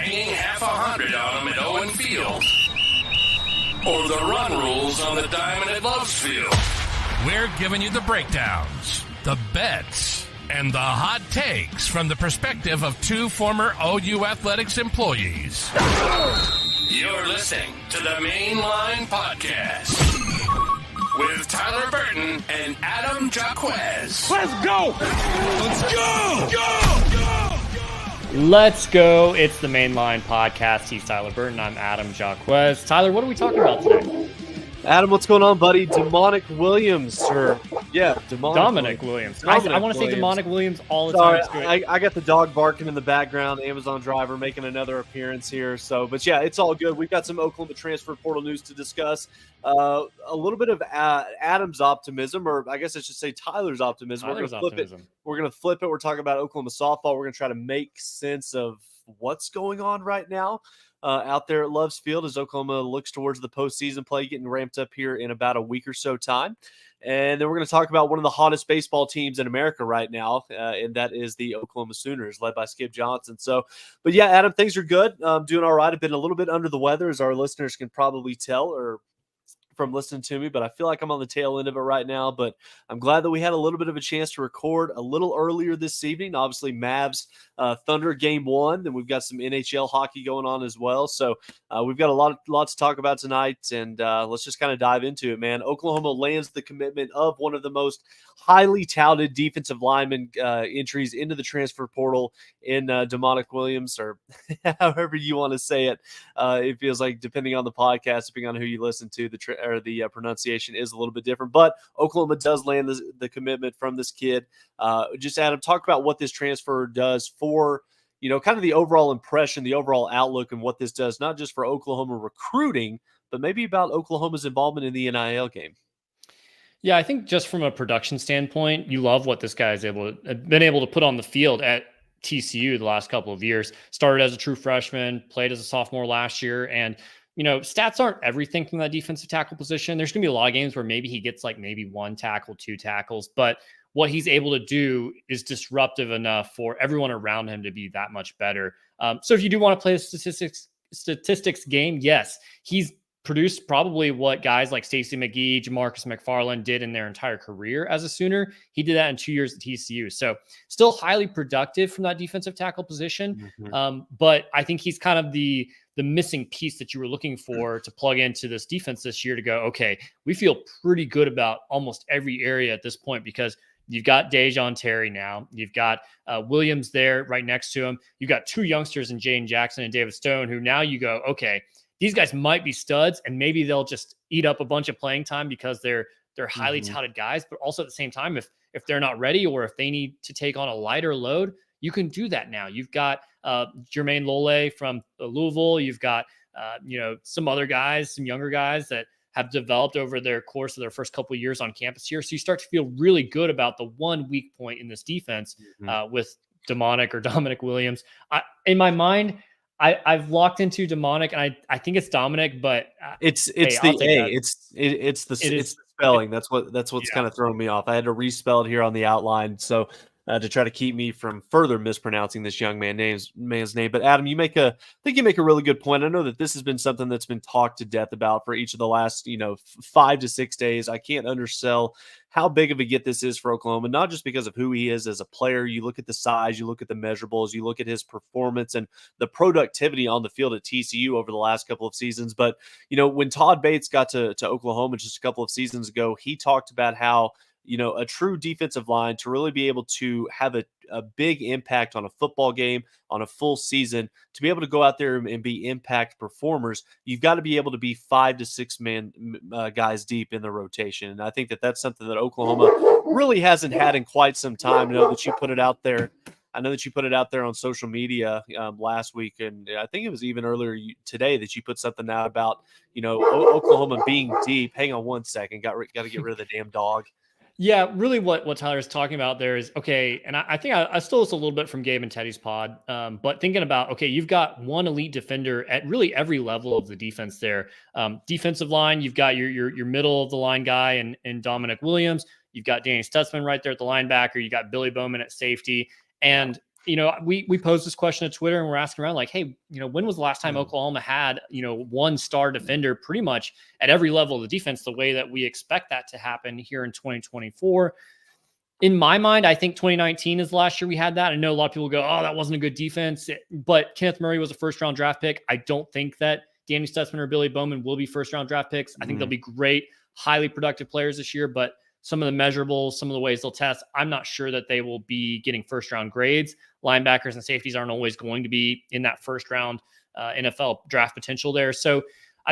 hanging half 100 on them at Owen Field, or the run rules on the diamond at Loves Field. We're giving you the breakdowns, the bets, and the hot takes from the perspective of two former OU Athletics employees. You're listening to the Mainline Podcast with Tyler Burton and Adam Jaquez. Let's go! Let's go! Go! Let's go. It's the Mainline Podcast. He's Tyler Burton. I'm Adam Jaquez. Tyler, what are we talking about today? Adam, what's going on, buddy? Damonic Williams, Domonic Williams. I want to say Damonic Williams all the time. Sorry, I got the dog barking in the background. The Amazon driver making another appearance here. But yeah, it's all good. We've got some Oklahoma transfer portal news to discuss. A little bit of Adam's optimism, or I guess I should say Tyler's optimism. We're going to flip it. We're going to flip it. We're talking about Oklahoma softball. We're going to try to make sense of what's going on right now out there at Loves Field as Oklahoma looks towards the postseason play, getting ramped up here in about a week or so time. And then we're going to talk about one of the hottest baseball teams in America right now, and that is the Oklahoma Sooners, led by Skip Johnson. But yeah, Adam, things are good. Doing all right. I've been a little bit under the weather, as our listeners can probably tell, or from listening to me, but I feel like I'm on the tail end of it right now. But I'm glad that we had a little bit of a chance to record a little earlier this evening. Obviously, Mavs Thunder game 1, and we've got some NHL hockey going on as well. So we've got a lot to talk about tonight, and let's just kind of dive into it, man. Oklahoma lands the commitment of one of the most highly touted defensive lineman entries into the transfer portal in Damonic Williams, or however you want to say it. It feels like, depending on the podcast, depending on who you listen to, the pronunciation is a little bit different. But Oklahoma does land the commitment from this kid. Just, Adam, talk about what this transfer does for, kind of the overall impression, the overall outlook, and what this does, not just for Oklahoma recruiting, but maybe about Oklahoma's involvement in the NIL game. Yeah, I think just from a production standpoint, you love what this guy's been able to put on the field at TCU the last couple of years. Started as a true freshman, played as a sophomore last year, and stats aren't everything from that defensive tackle position. There's going to be a lot of games where maybe he gets like maybe 1 tackle, 2 tackles, but what he's able to do is disruptive enough for everyone around him to be that much better. So if you do want to play a statistics game, yes, he's produced probably what guys like Stacey McGee, Jamarcus McFarland did in their entire career as a Sooner. He did that in 2 years at TCU. So still highly productive from that defensive tackle position. Mm-hmm. But I think he's kind of the missing piece that you were looking for to plug into this defense this year to go, okay, we feel pretty good about almost every area at this point, because you've got Dejon Terry now. You've got Williams there right next to him. You've got 2 youngsters in Jaden Jackson and David Stone, who now you go, okay, these guys might be studs, and maybe they'll just eat up a bunch of playing time because they're highly touted guys. But also at the same time, if they're not ready, or if they need to take on a lighter load, you can do that now. You've got Jermaine Lole from Louisville. You've got some other guys, some younger guys that have developed over their course of their first couple of years on campus here. So you start to feel really good about the one weak point in this defense with Domonic Williams. In my mind, I've locked into Damonic, and I think it's Dominic, but it's the spelling. That's what's kind of throwing me off. I had to respell it here on the outline, so to try to keep me from further mispronouncing this young man's name. But Adam, I think you make a really good point. I know that this has been something that's been talked to death about for each of the last 5 to 6 days. I can't undersell how big of a get this is for Oklahoma, not just because of who he is as a player. You look at the size, you look at the measurables, you look at his performance and the productivity on the field at TCU over the last couple of seasons. But, when Todd Bates got to Oklahoma just a couple of seasons ago, he talked about how, a true defensive line, to really be able to have a big impact on a football game, on a full season, to be able to go out there and be impact performers, you've got to be able to be 5 to 6 man guys deep in the rotation. And I think that that's something that Oklahoma really hasn't had in quite some time. I know that you put it out there on social media last week, and I think it was even earlier today that you put something out about, Oklahoma being deep. Hang on one second. Got to get rid of the damn dog. Yeah, really what Tyler's talking about there is, okay, and I think I stole this a little bit from Gabe and Teddy's pod, but thinking about, okay, you've got one elite defender at really every level of the defense there. Defensive line, you've got your middle of the line guy and Domonic Williams. You've got Danny Stutzman right there at the linebacker. You got Billy Bowman at safety. And we posed this question to Twitter and we're asking around like, hey, when was the last time Oklahoma had, one star defender pretty much at every level of the defense, the way that we expect that to happen here in 2024? In my mind, I think 2019 is the last year we had that. I know a lot of people go, oh, that wasn't a good defense, but Kenneth Murray was a first-round draft pick. I don't think that Danny Stutzman or Billy Bowman will be first-round draft picks. I think they'll be great, highly productive players this year, but some of the measurables, some of the ways they'll test, I'm not sure that they will be getting first-round grades. Linebackers and safeties aren't always going to be in that first-round NFL draft potential there. So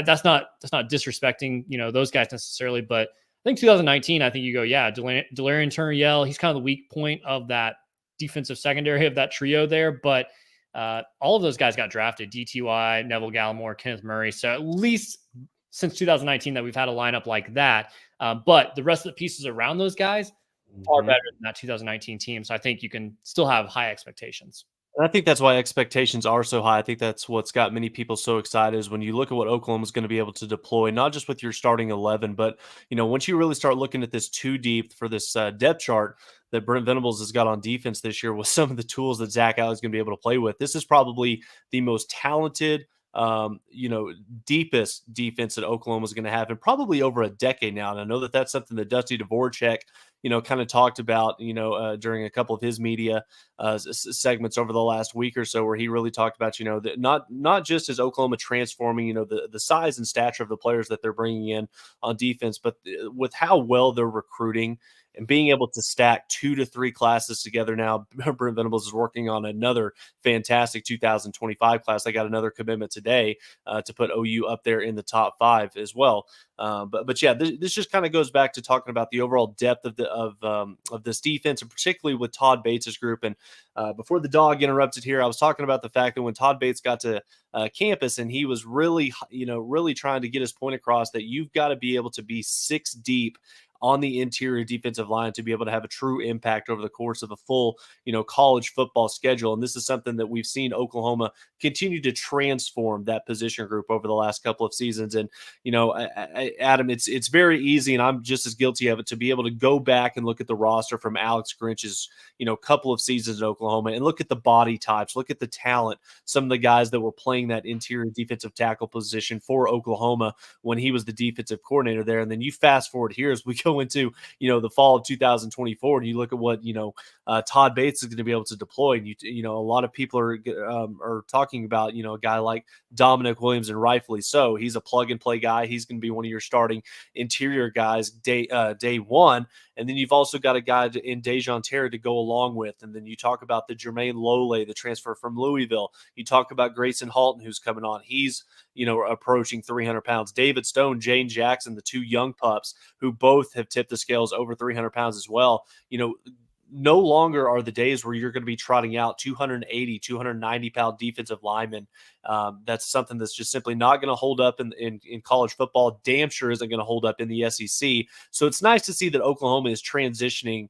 that's not disrespecting, those guys necessarily, but I think 2019, I think you go, yeah, Delarian Turner-Yell, he's kind of the weak point of that defensive secondary of that trio there. But all of those guys got drafted, DTY, Neville Gallimore, Kenneth Murray. So at least since 2019 that we've had a lineup like that. But the rest of the pieces around those guys are better than that 2019 team. So I think you can still have high expectations. And I think that's why expectations are so high. I think that's what's got many people so excited is when you look at what Oklahoma is going to be able to deploy, not just with your starting 11, but, once you really start looking at this too deep for this depth chart that Brent Venables has got on defense this year with some of the tools that Zach Allen is going to be able to play with, this is probably the most talented, deepest defense that Oklahoma is going to have in probably over a decade now. And I know that that's something that Dusty Dvorak, kind of talked about, during a couple of his media segments over the last week or so, where he really talked about, that not just is Oklahoma transforming, the size and stature of the players that they're bringing in on defense, but with how well they're recruiting and being able to stack 2 to 3 classes together now. Brent Venables is working on another fantastic 2025 class. They got another commitment today to put OU up there in the top 5 as well. But yeah, this just kind of goes back to talking about the overall depth of this defense, and particularly with Todd Bates' group. And before the dog interrupted here, I was talking about the fact that when Todd Bates got to campus and he was really trying to get his point across that you've got to be able to be 6 deep on the interior defensive line to be able to have a true impact over the course of a full, college football schedule. And this is something that we've seen Oklahoma continue to transform that position group over the last couple of seasons. And, Adam, it's very easy, and I'm just as guilty of it, to be able to go back and look at the roster from Alex Grinch's, couple of seasons at Oklahoma and look at the body types, look at the talent, some of the guys that were playing that interior defensive tackle position for Oklahoma when he was the defensive coordinator there. And then you fast forward here as we go into, the fall of 2024, and you look at what, Todd Bates is going to be able to deploy. And a lot of people are talking about, a guy like Damonic Williams, and rightfully so. He's a plug and play guy. He's going to be one of your starting interior guys day one. And then you've also got a guy in Dejon Terry to go along with. And then you talk about the Jermaine Lole, the transfer from Louisville. You talk about Grayson Halton, who's coming on. He's, approaching 300 pounds. David Stone, Jane Jackson, the 2 young pups who both have tipped the scales over 300 pounds as well. No longer are the days where you're going to be trotting out 280, 290 pound defensive linemen. That's something that's just simply not going to hold up in college football. Damn sure isn't going to hold up in the SEC. So it's nice to see that Oklahoma is transitioning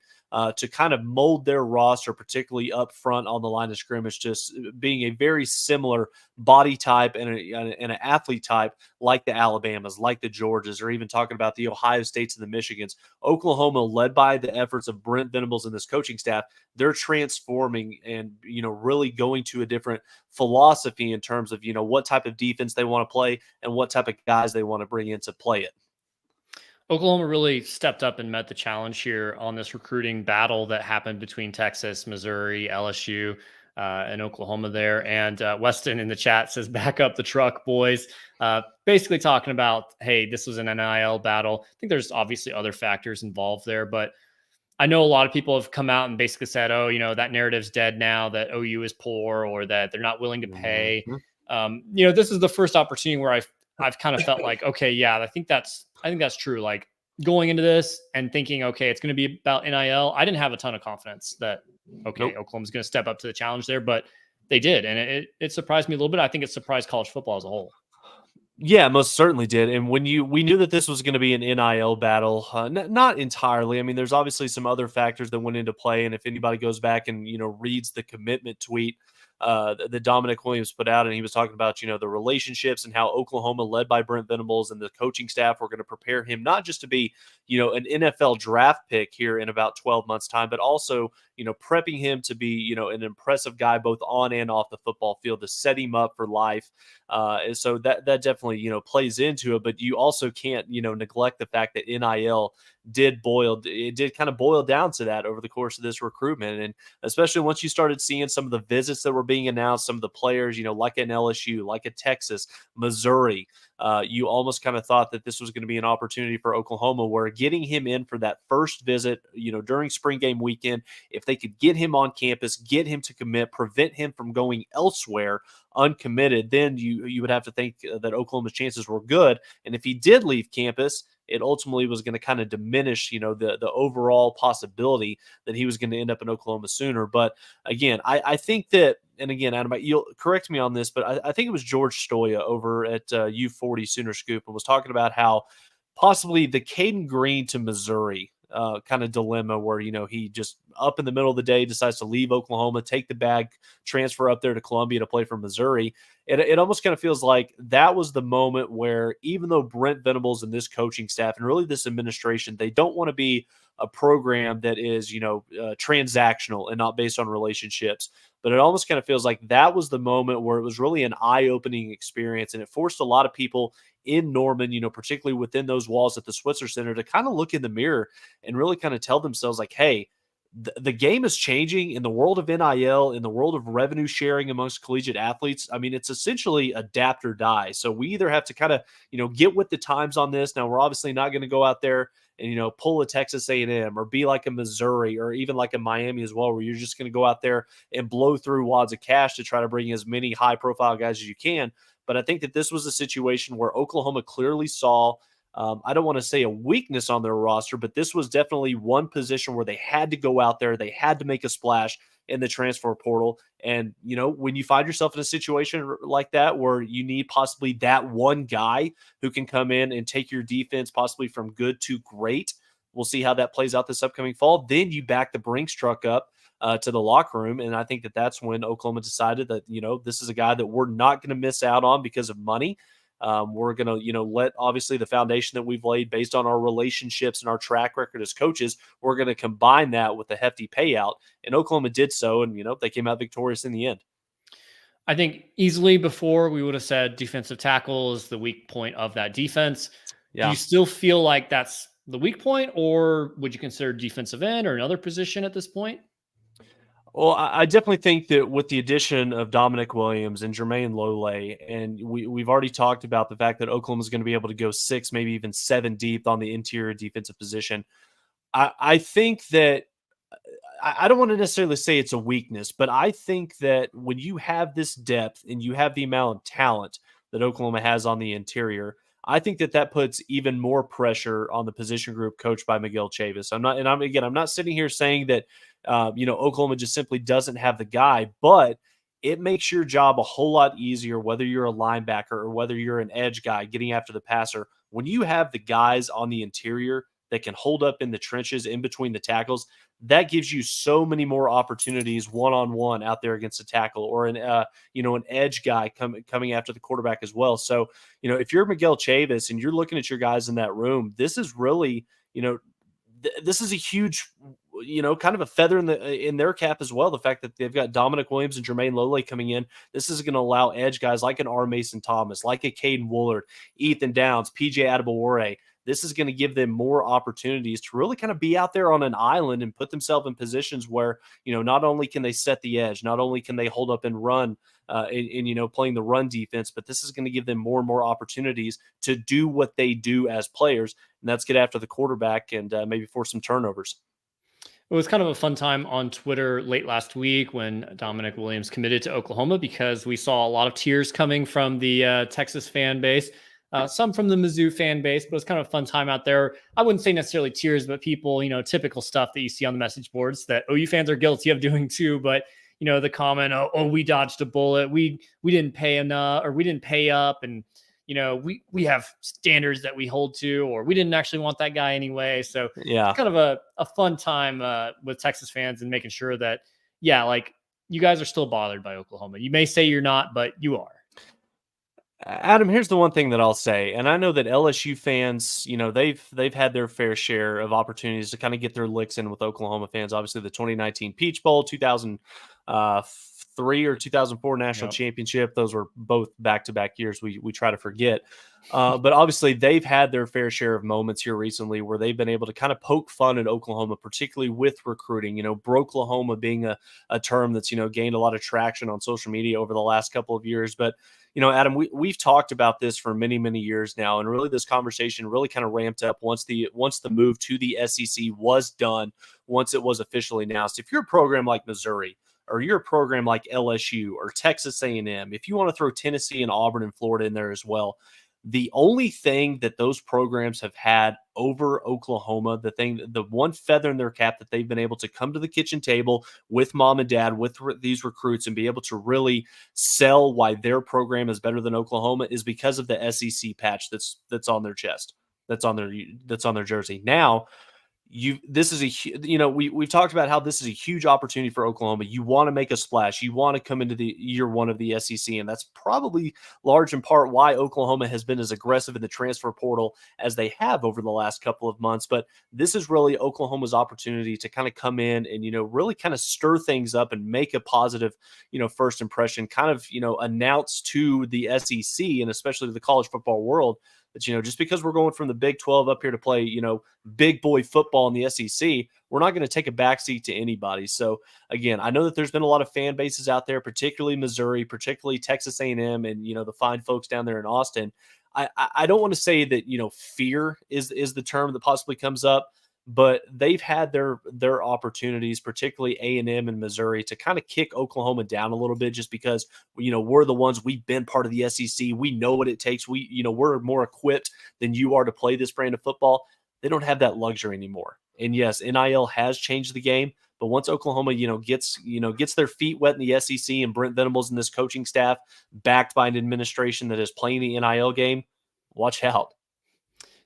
to kind of mold their roster, particularly up front on the line of scrimmage, just being a very similar body type and an athlete type like the Alabamas, like the Georgias, or even talking about the Ohio States and the Michigans. Oklahoma, led by the efforts of Brent Venables and this coaching staff, they're transforming and, really going to a different philosophy in terms of, what type of defense they want to play and what type of guys they want to bring in to play it. Oklahoma really stepped up and met the challenge here on this recruiting battle that happened between Texas, Missouri, LSU, and Oklahoma there. And Weston in the chat says, back up the truck, boys. Basically talking about, hey, this was an NIL battle. I think there's obviously other factors involved there, but I know a lot of people have come out and basically said, oh, that narrative's dead now, that OU is poor or that they're not willing to pay. This is the first opportunity where I've kind of felt like, okay, yeah, I think that's true. Like going into this and thinking, okay, it's going to be about NIL. I didn't have a ton of confidence that, Oklahoma's going to step up to the challenge there, but they did. And it surprised me a little bit. I think it surprised college football as a whole. Yeah, most certainly did. And we knew that this was going to be an NIL battle, not entirely. I mean, there's obviously some other factors that went into play. And if anybody goes back and, reads the commitment tweet that Damonic Williams put out, and he was talking about, the relationships and how Oklahoma, led by Brent Venables and the coaching staff, were going to prepare him not just to be, an NFL draft pick here in about 12 months time, but also, prepping him to be, an impressive guy both on and off the football field to set him up for life. And so that definitely, plays into it. But you also can't, neglect the fact that NIL did kind of boil down to that over the course of this recruitment. And especially once you started seeing some of the visits that were being announced, some of the players, like an LSU, like a Texas, Missouri, you almost kind of thought that this was going to be an opportunity for Oklahoma, where getting him in for that first visit, during spring game weekend, if they could get him on campus, get him to commit, prevent him from going elsewhere uncommitted, then you would have to think that Oklahoma's chances were good. And if he did leave campus, it ultimately was going to kind of diminish, the overall possibility that he was going to end up in Oklahoma sooner. But again, I think that, and again, Adam, you'll correct me on this, but I think it was George Stoya over at U40 Sooner Scoop and was talking about how possibly the Caden Green to Missouri kind of dilemma where, he just up in the middle of the day decides to leave Oklahoma, take the bag, transfer up there to Columbia to play for Missouri. It almost kind of feels like that was the moment where, even though Brent Venables and this coaching staff and really this administration, they don't want to be a program that is, transactional and not based on relationships. But it almost kind of feels like that was the moment where it was really an eye-opening experience, and it forced a lot of people in Norman, particularly within those walls at the Switzer Center, to kind of look in the mirror and really kind of tell themselves like, hey, the game is changing in the world of NIL, in the world of revenue sharing amongst collegiate athletes. I mean, it's essentially adapt or die. So we either have to kind of, get with the times on this. Now, we're obviously not going to go out there and, pull a Texas A&M or be like a Missouri or even like a Miami as well, where you're just going to go out there and blow through wads of cash to try to bring as many high-profile guys as you can. But I think that this was a situation where Oklahoma clearly saw, I don't want to say a weakness on their roster, but this was definitely one position where they had to go out there. They had to make a splash in the transfer portal. And, when you find yourself in a situation like that, where you need possibly that one guy who can come in and take your defense possibly from good to great, we'll see how that plays out this upcoming fall. Then you back the Brinks truck up to the locker room. And I think that that's when Oklahoma decided that, this is a guy that we're not going to miss out on because of money. We're going to, let obviously the foundation that we've laid based on our relationships and our track record as coaches, we're going to combine that with a hefty payout. And Oklahoma did so. And, they came out victorious in the end. I think easily before we would have said defensive tackle is the weak point of that defense. Yeah. Do you still feel like that's the weak point, or would you consider defensive end or another position at this point? Well, I definitely think that with the addition of Damonic Williams and Jermaine Lole, and we've already talked about the fact that Oklahoma is going to be able to go 6, maybe even 7 deep on the interior defensive position. I think that I don't want to necessarily say it's a weakness, but I think that when you have this depth and you have the amount of talent that Oklahoma has on the interior, I think that puts even more pressure on the position group coached by Miguel Chavis. I'm not sitting here saying that, Oklahoma just simply doesn't have the guy, but it makes your job a whole lot easier, whether you're a linebacker or whether you're an edge guy getting after the passer. When you have the guys on the interior that can hold up in the trenches in between the tackles, that gives you so many more opportunities one-on-one out there against a tackle or an edge guy coming after the quarterback as well. So, if you're Miguel Chavis and you're looking at your guys in that room, this is really, this is a huge, kind of a feather in their cap as well. The fact that they've got Damonic Williams and Jermaine Lole coming in, this is going to allow edge guys like an R. Mason Thomas, like a Caden Woolard, Ethan Downs, PJ Adebawore. This is going to give them more opportunities to really kind of be out there on an island and put themselves in positions where, not only can they set the edge, not only can they hold up and run in playing the run defense, but this is going to give them more and more opportunities to do what they do as players. And that's get after the quarterback and maybe force some turnovers. It was kind of a fun time on Twitter late last week when Damonic Williams committed to Oklahoma, because we saw a lot of tears coming from the Texas fan base. Some from the Mizzou fan base, but it was kind of a fun time out there. I wouldn't say necessarily tears, but people, typical stuff that you see on the message boards that OU fans are guilty of doing too. But, the comment, oh, we dodged a bullet. We didn't pay enough, or we didn't pay up. And, we have standards that we hold to, or we didn't actually want that guy anyway. So yeah, it's kind of a fun time with Texas fans and making sure that, you guys are still bothered by Oklahoma. You may say you're not, but you are. Adam, here's the one thing that I'll say, and I know that LSU fans, they've had their fair share of opportunities to kind of get their licks in with Oklahoma fans. Obviously, the 2019 Peach Bowl, 2003 or 2004 national championship; those were both back-to-back years. We try to forget, but obviously they've had their fair share of moments here recently where they've been able to kind of poke fun at Oklahoma, particularly with recruiting. Broklahoma being a term that's gained a lot of traction on social media over the last couple of years, but Adam, we've talked about this for many, many years now, and really this conversation really kind of ramped up once the move to the SEC was done, once it was officially announced. If you're a program like Missouri, or you're a program like LSU or Texas A&M, if you want to throw Tennessee and Auburn and Florida in there as well, the only thing that those programs have had over Oklahoma, the one feather in their cap that they've been able to come to the kitchen table with mom and dad, with these recruits, and be able to really sell why their program is better than Oklahoma is because of the SEC patch that's on their chest, that's on their jersey. Now, we've talked about how this is a huge opportunity for Oklahoma. You want to make a splash. You want to come into the year one of the SEC, and that's probably large in part why Oklahoma has been as aggressive in the transfer portal as they have over the last couple of months. But this is really Oklahoma's opportunity to kind of come in and, really kind of stir things up and make a positive, first impression, kind of, announce to the SEC and especially to the college football world that, just because we're going from the Big 12 up here to play, big boy football in the SEC, we're not going to take a backseat to anybody. So again, I know that there's been a lot of fan bases out there, particularly Missouri, particularly Texas A&M, and the fine folks down there in Austin. I don't want to say that fear is the term that possibly comes up, but they've had their opportunities, particularly A&M and Missouri, to kind of kick Oklahoma down a little bit, just because we're the ones, we've been part of the SEC, we know what it takes, we're more equipped than you are to play this brand of football. They don't have that luxury anymore. And yes, NIL has changed the game, but once Oklahoma gets their feet wet in the SEC, and Brent Venables and this coaching staff backed by an administration that is playing the NIL game, watch out.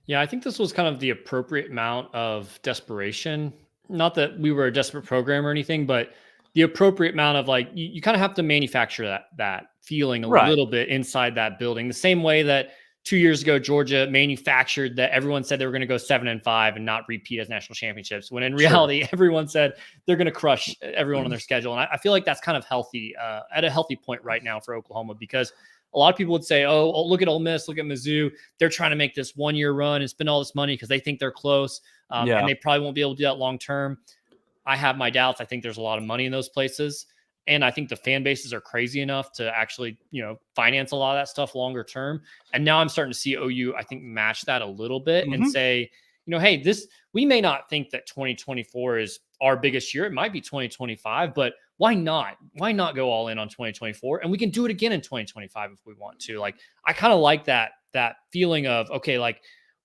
Yeah, I think this was kind of the appropriate amount of desperation. Not that we were a desperate program or anything, but the appropriate amount of you kind of have to manufacture that feeling a little bit inside that building. The same way that 2 years ago, Georgia manufactured that everyone said they were going to go 7-5 and not repeat as national championships, when in reality, everyone said they're going to crush everyone on their schedule. And I feel like that's kind of healthy, at a healthy point right now for Oklahoma, because a lot of people would say, oh, look at Ole Miss, look at Mizzou. They're trying to make this 1 year run and spend all this money because they think they're close. And they probably won't be able to do that long term. I have my doubts. I think there's a lot of money in those places. And I think the fan bases are crazy enough to actually, finance a lot of that stuff longer term. And now I'm starting to see OU, I think, match that a little bit and say, hey, we may not think that 2024 is our biggest year. It might be 2025, but why not? Why not go all in on 2024? And we can do it again in 2025 if we want to. I kind of like that feeling of, okay,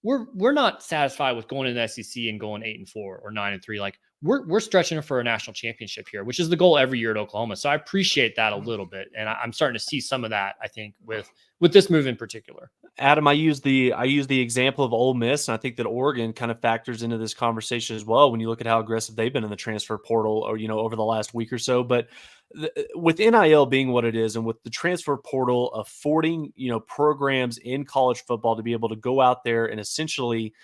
we're not satisfied with going to the SEC and going 8-4 or 9-3. We're stretching for a national championship here, which is the goal every year at Oklahoma. So I appreciate that a little bit, and I'm starting to see some of that, I think, with this move in particular. Adam, I use the example of Ole Miss, and I think that Oregon kind of factors into this conversation as well when you look at how aggressive they've been in the transfer portal, or over the last week or so. But with NIL being what it is, and with the transfer portal affording programs in college football to be able to go out there and essentially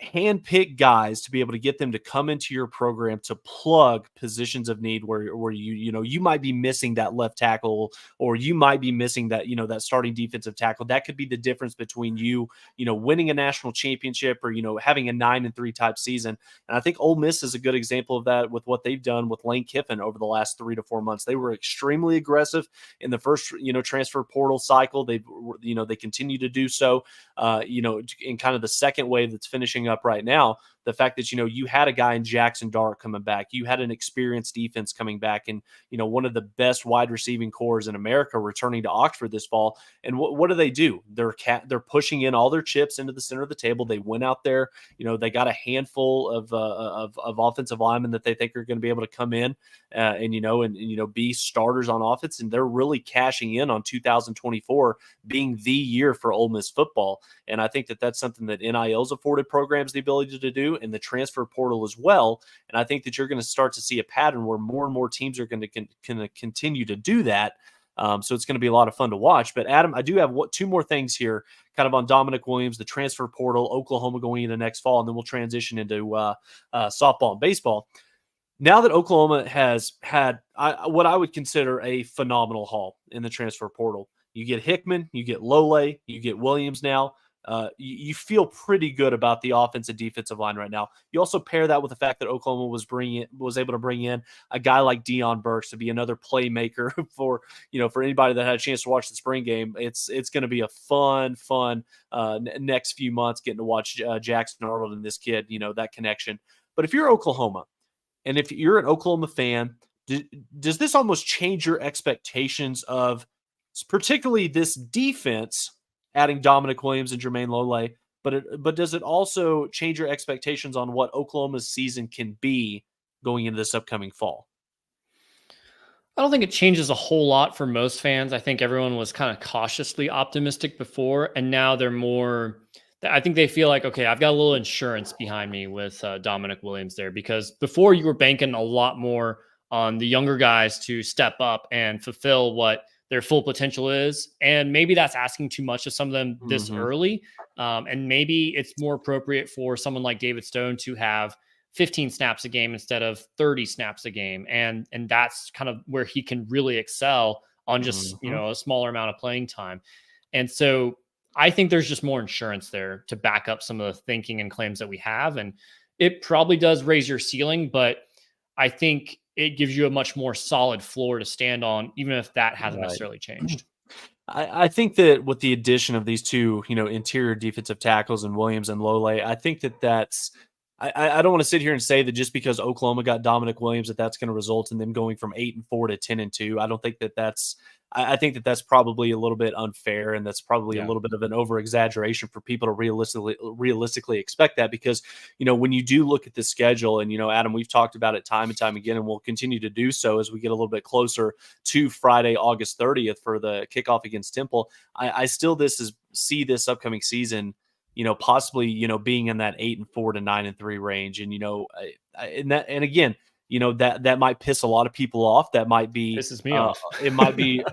handpick guys to be able to get them to come into your program to plug positions of need where you might be missing that left tackle, or you might be missing that that starting defensive tackle. That could be the difference between winning a national championship or having a 9-3 type season. And I think Ole Miss is a good example of that with what they've done with Lane Kiffin over the last 3 to 4 months. They were extremely aggressive in the first transfer portal cycle. They continue to do so in kind of the second wave that's finishing up right now. The fact that you had a guy in Jackson Dart coming back, you had an experienced defense coming back, and one of the best wide receiving cores in America returning to Oxford this fall. And what do? They're pushing in all their chips into the center of the table. They went out there, they got a handful of offensive linemen that they think are going to be able to come in and be starters on offense, and they're really cashing in on 2024 being the year for Ole Miss football. And I think that that's something that NIL's afforded programs the ability to do, and the transfer portal as well. And I think that you're going to start to see a pattern where more and more teams are going to continue to do that. So it's going to be a lot of fun to watch. But Adam, I do have two more things here kind of on Damonic Williams, the transfer portal, Oklahoma going into next fall, and then we'll transition into softball and baseball. Now that Oklahoma has had what I would consider a phenomenal haul in the transfer portal, you get Hickman, you get Lole, you get Williams now. You feel pretty good about the offensive defensive line right now. You also pair that with the fact that Oklahoma was able to bring in a guy like Deion Burks to be another playmaker for anybody that had a chance to watch the spring game. It's going to be a fun next few months getting to watch Jackson Arnold and this kid, that connection. But if you're Oklahoma, and if you're an Oklahoma fan, does this almost change your expectations of particularly this defense, adding Damonic Williams and Jermaine Lole, but does it also change your expectations on what Oklahoma's season can be going into this upcoming fall? I don't think it changes a whole lot for most fans. I think everyone was kind of cautiously optimistic before, and now they're more. I think they feel like, okay, I've got a little insurance behind me with Damonic Williams there, because before you were banking a lot more on the younger guys to step up and fulfill what their full potential is. And maybe that's asking too much of some of them this early. And maybe it's more appropriate for someone like David Stone to have 15 snaps a game instead of 30 snaps a game. And that's kind of where he can really excel on just, a smaller amount of playing time. And so I think there's just more insurance there to back up some of the thinking and claims that we have. And it probably does raise your ceiling, but I think it gives you a much more solid floor to stand on, even if that hasn't necessarily changed. I think that with the addition of these two, interior defensive tackles and Williams and Lole, I think that's I don't want to sit here and say that just because Oklahoma got Damonic Williams that's going to result in them going from 8-4 to 10-2. I don't think that's. I think that's probably a little bit unfair, and that's probably a little bit of an over exaggeration for people to realistically expect that, because when you do look at the schedule, and Adam, we've talked about it time and time again, and we'll continue to do so as we get a little bit closer to Friday, August 30th for the kickoff against Temple. I still see this upcoming season, possibly being in that 8-4 to 9-3 range, and again. That might piss a lot of people off. That might be pisses me off. It might be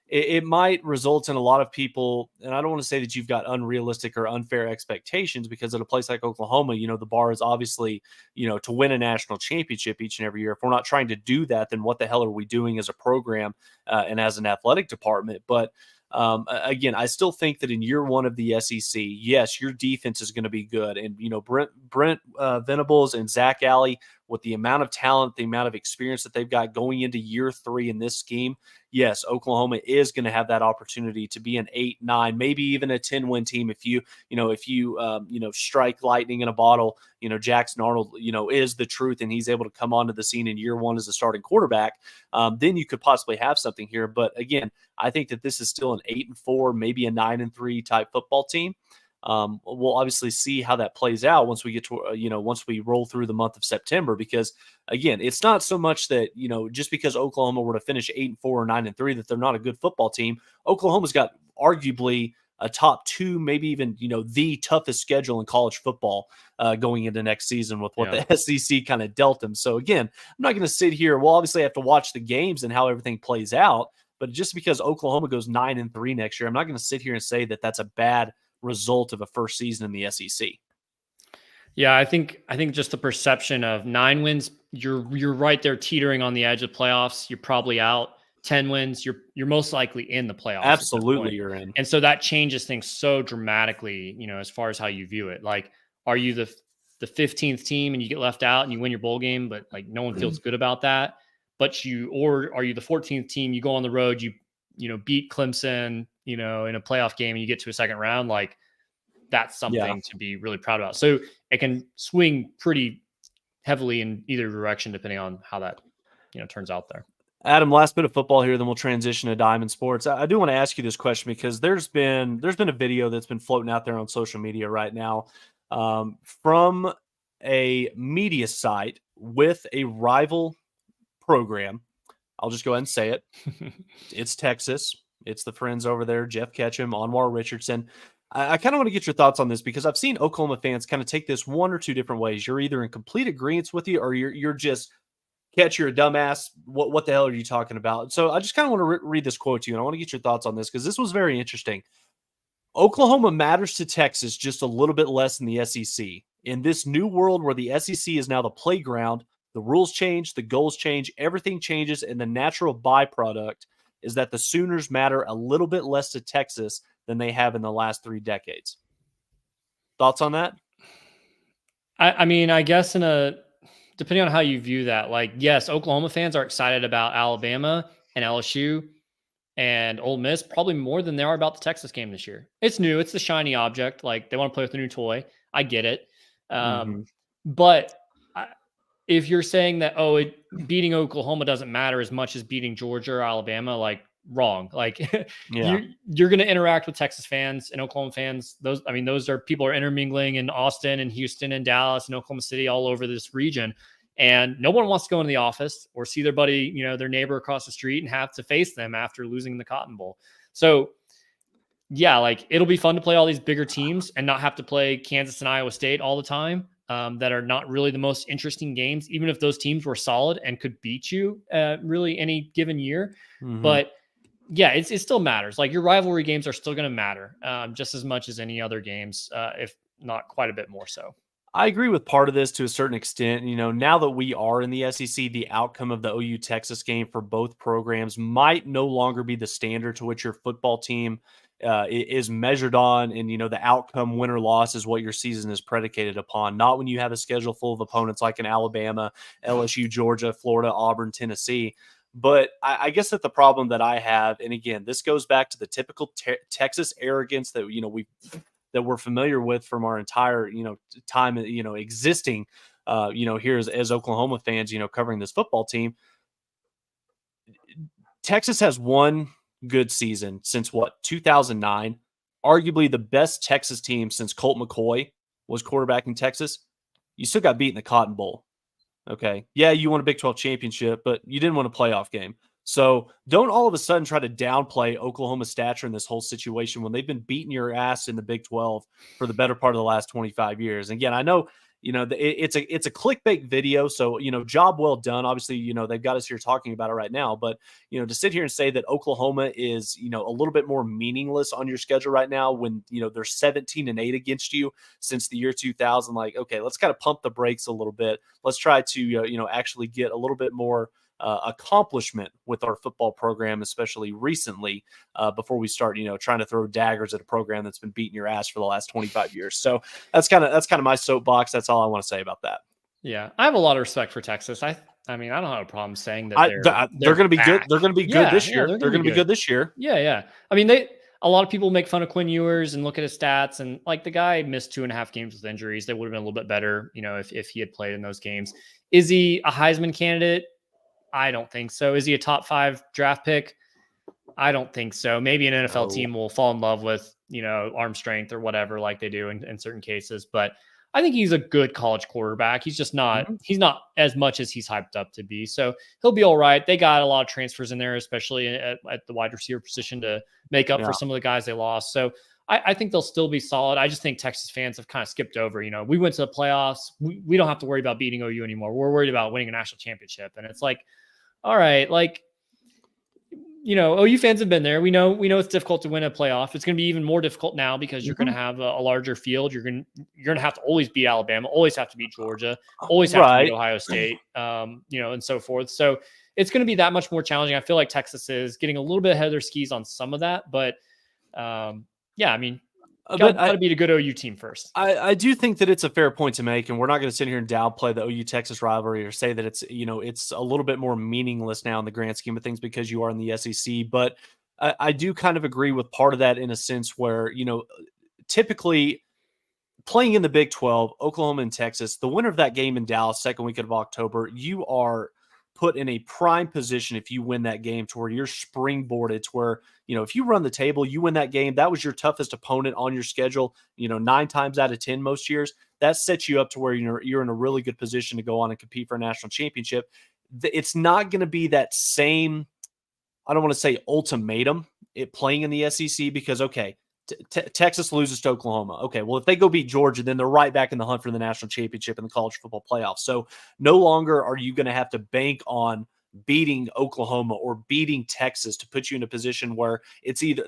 it might result in a lot of people. And I don't want to say that you've got unrealistic or unfair expectations, because at a place like Oklahoma, the bar is obviously to win a national championship each and every year. If we're not trying to do that, then what the hell are we doing as a program and as an athletic department? But again, I still think that in year one of the SEC, yes, your defense is going to be good. And, Brent Venables and Zach Alley, with the amount of talent, the amount of experience that they've got going into year 3 in this scheme, yes, Oklahoma is going to have that opportunity to be an 8-9, maybe even a 10-win team. If you strike lightning in a bottle, Jackson Arnold, is the truth, and he's able to come onto the scene in year 1 as a starting quarterback, then you could possibly have something here. But again, I think that this is still an 8-4, maybe a 9-3 type football team. We'll obviously see how that plays out once we get to, once we roll through the month of September, because again, it's not so much that, just because Oklahoma were to finish 8-4 or 9-3, that they're not a good football team. Oklahoma's got arguably a top 2, maybe even, the toughest schedule in college football going into next season with what the SEC kind of dealt them. So again, I'm not going to sit here. We'll obviously have to watch the games and how everything plays out, but just because Oklahoma goes 9-3 next year, I'm not going to sit here and say that that's a bad result of a first season in the SEC. Yeah, I think just the perception of 9 wins, you're right there teetering on the edge of playoffs. You're probably out. 10 wins, you're most likely in the playoffs. Absolutely, you're in. And so that changes things so dramatically, as far as how you view it. Like, are you the 15th team and you get left out and you win your bowl game, but like no one feels good about that? Or are you the 14th team? You go on the road, you beat Clemson, in a playoff game, and you get to a second round. Like, that's something to be really proud about. So it can swing pretty heavily in either direction, depending on how that, turns out there. Adam, last bit of football here, then we'll transition to Diamond Sports. I do want to ask you this question, because there's been a video that's been floating out there on social media right now from a media site with a rival program. I'll just go ahead and say it. It's Texas. It's the friends over there, Jeff Ketchum, Anwar Richardson. I kind of want to get your thoughts on this, because I've seen Oklahoma fans kind of take this one or two different ways. You're either in complete agreement with you, or you're just catch, you're a dumbass. What the hell are you talking about? So I just kind of want to read this quote to you, and I want to get your thoughts on this because this was very interesting. Oklahoma matters to Texas just a little bit less than the SEC. In this new world where the SEC is now the playground, the rules change, the goals change, everything changes, and the natural byproduct is that the Sooners matter a little bit less to Texas than they have in the last 3 decades. Thoughts on that? I mean, I guess depending on how you view that, like, yes, Oklahoma fans are excited about Alabama and LSU and Ole Miss probably more than they are about the Texas game this year. It's new. It's the shiny object. Like, they want to play with a new toy. I get it. But if you're saying that, beating Oklahoma doesn't matter as much as beating Georgia or Alabama, like, wrong. Like, you're going to interact with Texas fans and Oklahoma fans. Those are people are intermingling in Austin and Houston and Dallas and Oklahoma City, all over this region. And no one wants to go into the office or see their buddy, their neighbor across the street and have to face them after losing the Cotton Bowl. So yeah, like, it'll be fun to play all these bigger teams and not have to play Kansas and Iowa State all the time. That are not really the most interesting games, even if those teams were solid and could beat you really any given year. But yeah, it still matters. Like, your rivalry games are still going to matter just as much as any other games, if not quite a bit more so. I agree with part of this to a certain extent. Now that we are in the SEC, the outcome of the OU Texas game for both programs might no longer be the standard to which your football team is measured on. And, the outcome, win or loss, is what your season is predicated upon. Not when you have a schedule full of opponents like in Alabama, LSU, Georgia, Florida, Auburn, Tennessee. But I guess that the problem that I have, and again, this goes back to the typical Texas arrogance that, that we're familiar with from our entire, time, existing, here as Oklahoma fans, covering this football team. Texas has one good season since 2009, arguably the best Texas team since Colt McCoy was quarterbacking Texas. You still got beat in the Cotton Bowl. Okay. Yeah, you won a Big 12 championship, but you didn't win a playoff game. So don't all of a sudden try to downplay Oklahoma's stature in this whole situation when they've been beating your ass in the Big 12 for the better part of the last 25 years. And again, I know, it's a clickbait video. So, job well done. Obviously, they've got us here talking about it right now. But, to sit here and say that Oklahoma is, a little bit more meaningless on your schedule right now when, they're 17-8 against you since the year 2000, like, okay, let's kind of pump the brakes a little bit. Let's try to, actually get a little bit more accomplishment with our football program, especially recently, before we start, trying to throw daggers at a program that's been beating your ass for the last 25 years. So that's kind of my soapbox. That's all I want to say about that. Yeah, I have a lot of respect for Texas. I mean, I don't have a problem saying that they're going to be good. They're going to be good this year. They're going to be good this year. Yeah. I mean, a lot of people make fun of Quinn Ewers and look at his stats, and like, the guy missed 2.5 games with injuries. They would have been a little bit better, if he had played in those games. Is he a Heisman candidate? I don't think so. Is he a top 5 draft pick? I don't think so. Maybe an NFL team will fall in love with, arm strength or whatever, like they do in certain cases. But I think he's a good college quarterback. He's just not, he's not as much as he's hyped up to be. So he'll be all right. They got a lot of transfers in there, especially at the wide receiver position, to make up for some of the guys they lost. So I think they'll still be solid. I just think Texas fans have kind of skipped over. We went to the playoffs. We don't have to worry about beating OU anymore. We're worried about winning a national championship. And it's like, all right, like, OU fans have been there. We know it's difficult to win a playoff. It's going to be even more difficult now because you're going to have a larger field. You're going to have to always beat Alabama, always have to beat Georgia, always have to beat Ohio State, and so forth. So it's going to be that much more challenging. I feel like Texas is getting a little bit ahead of their skis on some of that, but yeah, I mean, got to beat a good OU team first. I do think that it's a fair point to make, and we're not going to sit here and downplay the OU Texas rivalry or say that it's, it's a little bit more meaningless now in the grand scheme of things because you are in the SEC. But I do kind of agree with part of that in a sense where, typically playing in the Big 12, Oklahoma and Texas, the winner of that game in Dallas, second week of October, you are put in a prime position if you win that game to where you're springboarded to where, if you run the table, you win that game. That was your toughest opponent on your schedule, 9 times out of 10 most years. That sets you up to where you're in a really good position to go on and compete for a national championship. It's not going to be that same, I don't want to say ultimatum, playing in the SEC because, okay, Texas loses to Oklahoma. Okay, well, if they go beat Georgia, then they're right back in the hunt for the national championship in the college football playoff. So no longer are you going to have to bank on beating Oklahoma or beating Texas to put you in a position where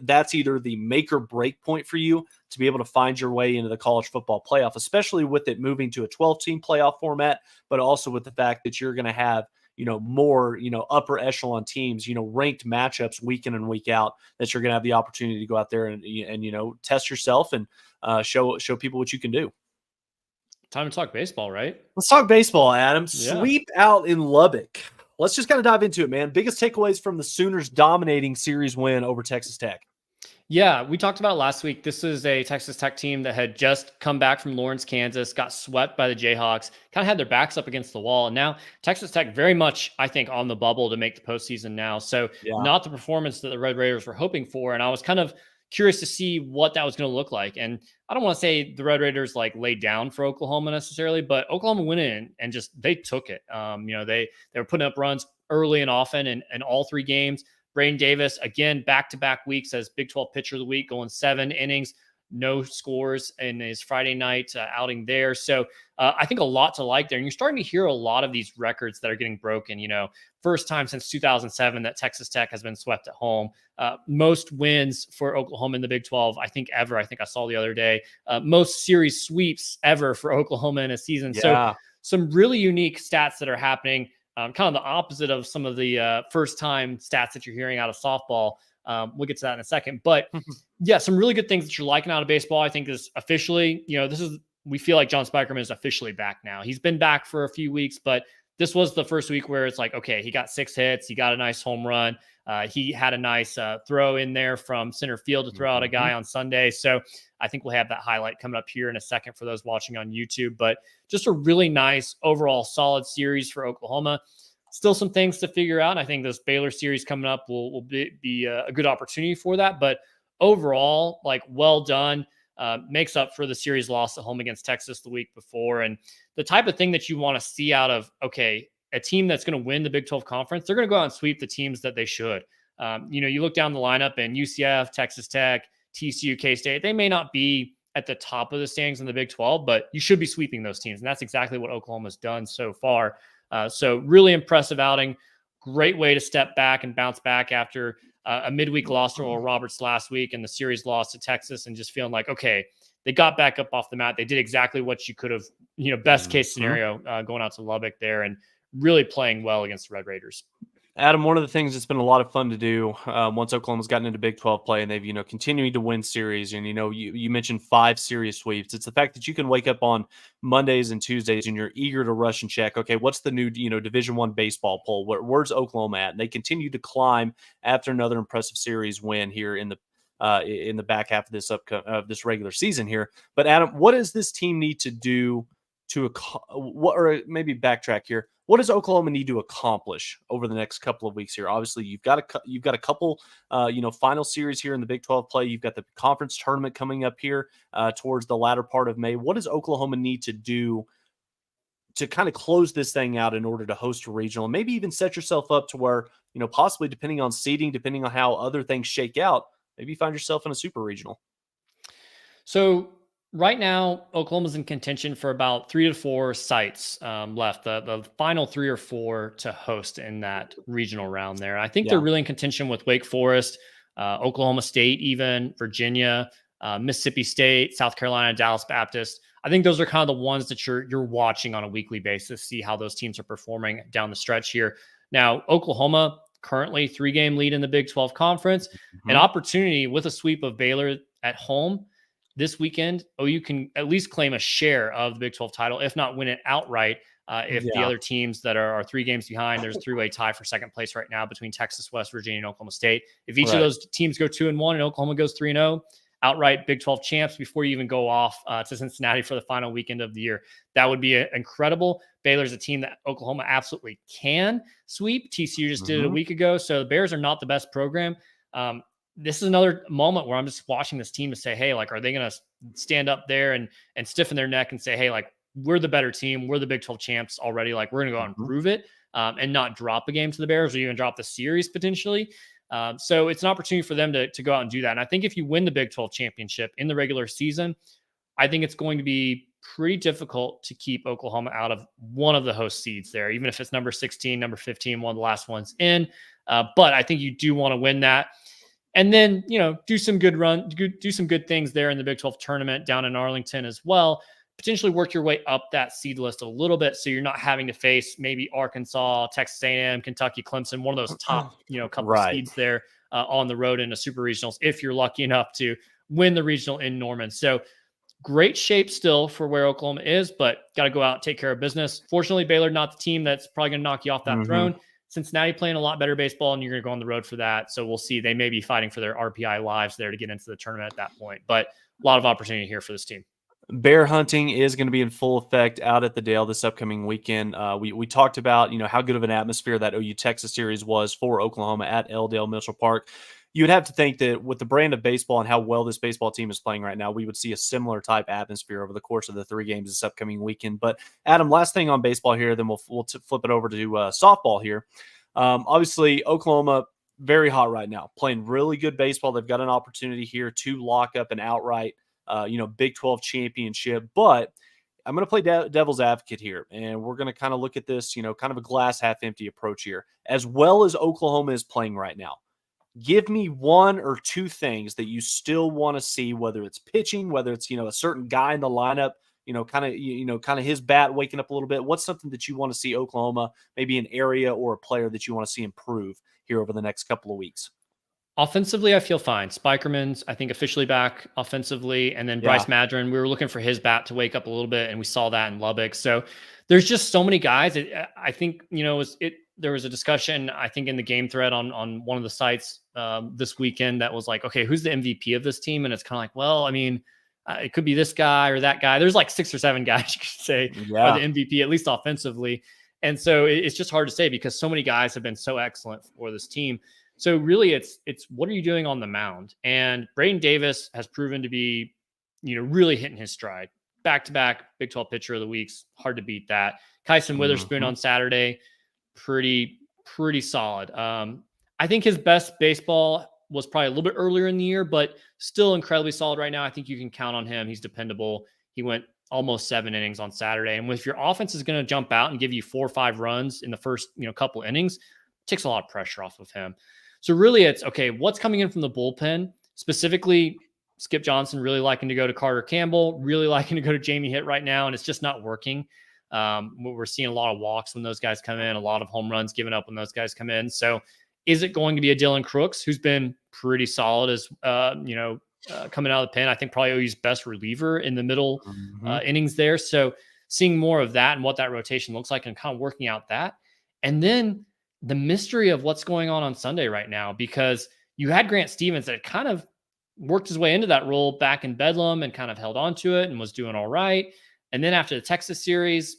that's either the make or break point for you to be able to find your way into the college football playoff, especially with it moving to a 12-team playoff format, but also with the fact that you're going to have more, upper echelon teams, ranked matchups week in and week out that you're going to have the opportunity to go out there and test yourself and show people what you can do. Time to talk baseball, right? Let's talk baseball, Adam. Yeah. Sweep out in Lubbock. Let's just kind of dive into it, man. Biggest takeaways from the Sooners dominating series win over Texas Tech. Yeah, we talked about it last week. This is a Texas Tech team that had just come back from Lawrence, Kansas, got swept by the Jayhawks, kind of had their backs up against the wall. And now Texas Tech very much, I think, on the bubble to make the postseason now. So not the performance that the Red Raiders were hoping for. And I was kind of curious to see what that was going to look like. And I don't want to say the Red Raiders laid down for Oklahoma necessarily, but Oklahoma went in and just they took it. They were putting up runs early and often in all three games. Braden Davis, again, back-to-back weeks as Big 12 Pitcher of the Week, going 7 innings, no scores in his Friday night outing there. So I think a lot to like there. And you're starting to hear a lot of these records that are getting broken. First time since 2007 that Texas Tech has been swept at home. Most wins for Oklahoma in the Big 12, I think, ever. I think I saw the other day. Most series sweeps ever for Oklahoma in a season. Yeah. So some really unique stats that are happening. Kind of the opposite of some of the first-time stats that you're hearing out of softball. We'll get to that in a second. But, yeah, some really good things that you're liking out of baseball, I think, is officially, we feel like John Spikerman is officially back now. He's been back for a few weeks, but this was the first week where it's like, okay, he got 6 hits. He got a nice home run. He had a nice throw in there from center field to throw out a guy on Sunday. So I think we'll have that highlight coming up here in a second for those watching on YouTube. But just a really nice overall solid series for Oklahoma. Still some things to figure out. I think this Baylor series coming up will be a good opportunity for that. But overall, well done. Makes up for the series loss at home against Texas the week before. And the type of thing that you want to see out of, okay, a team that's going to win the Big 12 conference, they're going to go out and sweep the teams that they should. You look down the lineup and UCF, Texas Tech, TCU, K-State, they may not be at the top of the standings in the Big 12, but you should be sweeping those teams. And that's exactly what Oklahoma's done so far. So really impressive outing. Great way to step back and bounce back after a midweek loss to Oral Roberts last week and the series loss to Texas, and just feeling like, okay, they got back up off the mat. They did exactly what you could have, best case scenario going out to Lubbock there and really playing well against the Red Raiders. Adam, one of the things that's been a lot of fun to do once Oklahoma's gotten into Big 12 play and they've, continuing to win series. And, you mentioned 5 series sweeps. It's the fact that you can wake up on Mondays and Tuesdays and you're eager to rush and check, okay, what's the new, Division I baseball poll? Where's Oklahoma at? And they continue to climb after another impressive series win here in the back half of this regular season here. But Adam, what does this team need to do or maybe backtrack here? What does Oklahoma need to accomplish over the next couple of weeks here? Obviously, you've got a couple, final series here in the Big 12 play. You've got the conference tournament coming up here towards the latter part of May. What does Oklahoma need to do to kind of close this thing out in order to host a regional and maybe even set yourself up to where, possibly depending on seeding, depending on how other things shake out, maybe you find yourself in a super regional? So right now, Oklahoma's in contention for about 3 to 4 sites left, the final 3 or 4 to host in that regional round there. I think they're really in contention with Wake Forest, Oklahoma State, even Virginia, Mississippi State, South Carolina, Dallas Baptist. I think those are kind of the ones that you're watching on a weekly basis, see how those teams are performing down the stretch here. Now, Oklahoma currently 3-game lead in the Big 12 conference, an opportunity with a sweep of Baylor at home this weekend. You can at least claim a share of the Big 12 title, if not win it outright. If the other teams that are 3 games behind, there's a 3-way tie for second place right now between Texas, West Virginia, and Oklahoma State. If each of those teams go 2-1 and Oklahoma goes 3-0, outright Big 12 champs before you even go off to Cincinnati for the final weekend of the year. That would be incredible. Baylor's a team that Oklahoma absolutely can sweep. TCU just did it a week ago. So the Bears are not the best program. This is another moment where I'm just watching this team to say, hey, are they going to stand up there and stiffen their neck and say, hey, we're the better team. We're the Big 12 champs already. We're going to go out and prove it and not drop a game to the Bears or even drop the series potentially. So it's an opportunity for them to go out and do that. And I think if you win the Big 12 championship in the regular season, I think it's going to be pretty difficult to keep Oklahoma out of one of the host seeds there, even if it's number 16, number 15, one of the last ones in. But I think you do want to win that. And then, do some good things there in the Big 12 tournament down in Arlington as well. Potentially work your way up that seed list a little bit, so you're not having to face maybe Arkansas, Texas A&M, Kentucky, Clemson, one of those top, couple seeds there on the road in the super regionals, if you're lucky enough to win the regional in Norman. So great shape still for where Oklahoma is, but got to go out and take care of business. Fortunately, Baylor not the team that's probably going to knock you off that throne. Cincinnati playing a lot better baseball, and you're going to go on the road for that. So we'll see. They may be fighting for their RPI lives there to get into the tournament at that point. But a lot of opportunity here for this team. Bear hunting is going to be in full effect out at the Dale this upcoming weekend. We talked about, how good of an atmosphere that OU Texas series was for Oklahoma at L. Dale Mitchell Park. You would have to think that with the brand of baseball and how well this baseball team is playing right now, we would see a similar type atmosphere over the course of the 3 games this upcoming weekend. But Adam, last thing on baseball here, then we'll flip it over to softball here. Obviously, Oklahoma, very hot right now, playing really good baseball. They've got an opportunity here to lock up an outright, Big 12 championship. But I'm going to play devil's advocate here, and we're going to kind of look at this, kind of a glass half empty approach here. As well as Oklahoma is playing right now, give me 1 or 2 things that you still want to see, whether it's pitching, whether it's, a certain guy in the lineup, kind of his bat waking up a little bit. What's something that you want to see Oklahoma, maybe an area or a player that you want to see improve here over the next couple of weeks? Offensively, I feel fine. Spikerman's, I think, officially back offensively. And then Bryce Madron, we were looking for his bat to wake up a little bit, and we saw that in Lubbock. So there's just so many guys. I think, there was a discussion, I think, in the game thread on one of the sites this weekend that was like, okay, who's the MVP of this team? And it's kind of like, well, I mean, it could be this guy or that guy. There's like 6 or 7 guys you could say are the MVP, at least offensively. And so it's just hard to say because so many guys have been so excellent for this team. So really it's what are you doing on the mound? And Braden Davis has proven to be, really hitting his stride. Back-to-back Big 12 pitcher of the weeks. Hard to beat that. Kyson Witherspoon on Saturday, pretty solid. I think his best baseball was probably a little bit earlier in the year, but still incredibly solid right now. I think you can count on him. He's dependable. He went almost 7 innings on Saturday. And if your offense is going to jump out and give you 4 or 5 runs in the first, couple innings, it takes a lot of pressure off of him. So really it's, okay, what's coming in from the bullpen? Specifically, Skip Johnson really liking to go to Carter Campbell, really liking to go to Jamie Hitt right now, and it's just not working. We're seeing a lot of walks when those guys come in, a lot of home runs given up when those guys come in. So is it going to be a Dylan Crooks, who's been pretty solid as, coming out of the pen? I think probably OU's best reliever in the middle innings there. So seeing more of that and what that rotation looks like and kind of working out that. And then the mystery of what's going on Sunday right now, because you had Grant Stevens that kind of worked his way into that role back in Bedlam and kind of held on to it and was doing all right. And then after the Texas series,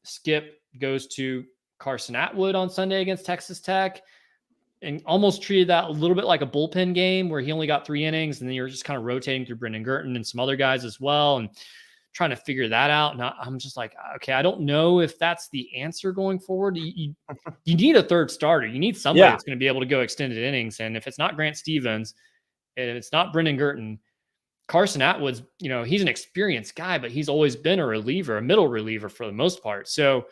Skip goes to Carson Atwood on Sunday against Texas Tech and almost treated that a little bit like a bullpen game where he only got 3 innings. And then you're just kind of rotating through Brendan Girton and some other guys as well and trying to figure that out. And I'm just like, okay, I don't know if that's the answer going forward. You need a third starter. You need somebody that's going to be able to go extended innings. And if it's not Grant Stevens, and it's not Brendan Girton, Carson Atwood's, he's an experienced guy, but he's always been a reliever, a middle reliever for the most part. So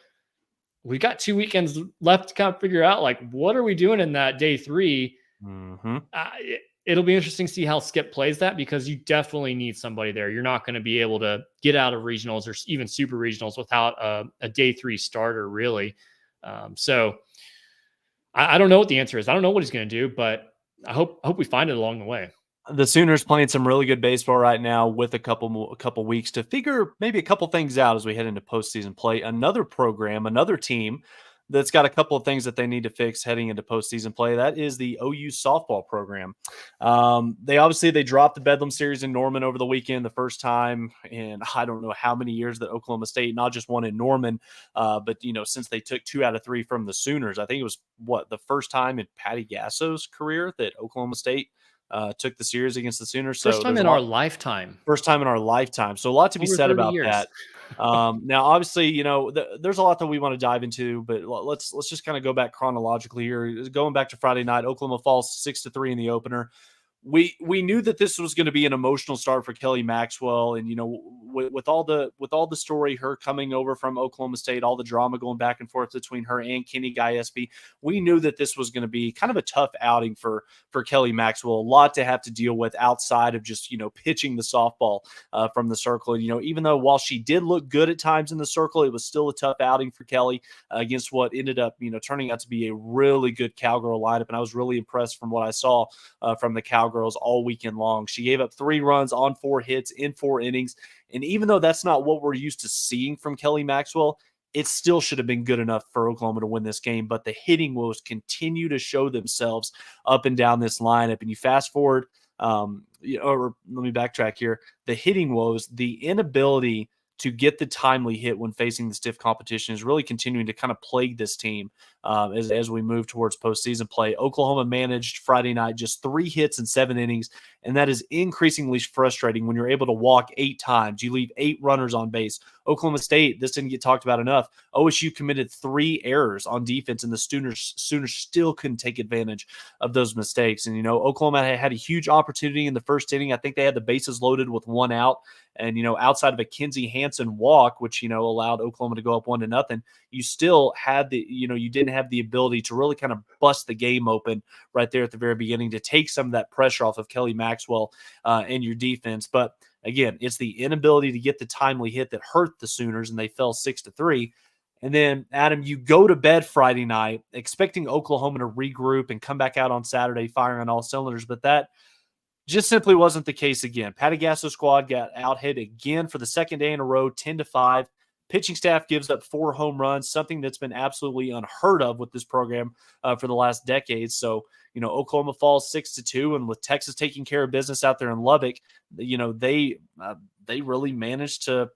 we've got 2 weekends left to kind of figure out, like, what are we doing in that day 3? It'll be interesting to see how Skip plays that, because you definitely need somebody there. You're not going to be able to get out of regionals or even super regionals without a day 3 starter, really. So I don't know what the answer is. I don't know what he's going to do, but I hope we find it along the way. The Sooners playing some really good baseball right now with a couple weeks to figure maybe a couple things out as we head into postseason play. Another program, another team that's got a couple of things that they need to fix heading into postseason play. That is the OU softball program. They dropped the Bedlam series in Norman over the weekend, the first time in I don't know how many years that Oklahoma State not just won in Norman, but since they took 2 out of 3 from the Sooners. I think it was the first time in Patty Gasso's career that Oklahoma State took the series against the Sooners. First time in our lifetime. First time in our lifetime. So a lot to be said about that. Now, obviously, there's a lot that we want to dive into, but let's just kind of go back chronologically here. Going back to Friday night, Oklahoma falls 6-3 in the opener. We knew that this was going to be an emotional start for Kelly Maxwell, and with all the story, her coming over from Oklahoma State, all the drama going back and forth between her and Kenny Gillespie, we knew that this was going to be kind of a tough outing for Kelly Maxwell. A lot to have to deal with outside of just pitching the softball from the circle. And even though while she did look good at times in the circle, it was still a tough outing for Kelly against what ended up turning out to be a really good Cowgirl lineup. And I was really impressed from what I saw from the Cowgirls all weekend long. She gave up 3 runs on 4 hits in 4 innings. And even though that's not what we're used to seeing from Kelly Maxwell, it still should have been good enough for Oklahoma to win this game. But the hitting woes continue to show themselves up and down this lineup. And you fast forward, or let me backtrack here. The hitting woes, the inability to get the timely hit when facing the stiff competition is really continuing to kind of plague this team as we move towards postseason play. Oklahoma managed Friday night just 3 hits in 7 innings, and that is increasingly frustrating when you're able to walk 8 times. You leave 8 runners on base. Oklahoma State, this didn't get talked about enough. OSU committed 3 errors on defense, and the Sooners still couldn't take advantage of those mistakes. And, Oklahoma had a huge opportunity in the first inning. I think they had the bases loaded with 1 out. And, outside of a Kinsey Hansen walk, which, allowed Oklahoma to go up 1-0, you still had you didn't have the ability to really kind of bust the game open right there at the very beginning to take some of that pressure off of Kelly Maxwell and your defense. But again, it's the inability to get the timely hit that hurt the Sooners, and they fell 6-3. And then, Adam, you go to bed Friday night expecting Oklahoma to regroup and come back out on Saturday firing on all cylinders, but that just simply wasn't the case again. Patty Gasso's squad got out-hit again for the second day in a row, 10-5. Pitching staff gives up 4 home runs, something that's been absolutely unheard of with this program for the last decade. So, Oklahoma falls 6-2, and with Texas taking care of business out there in Lubbock, they really managed to,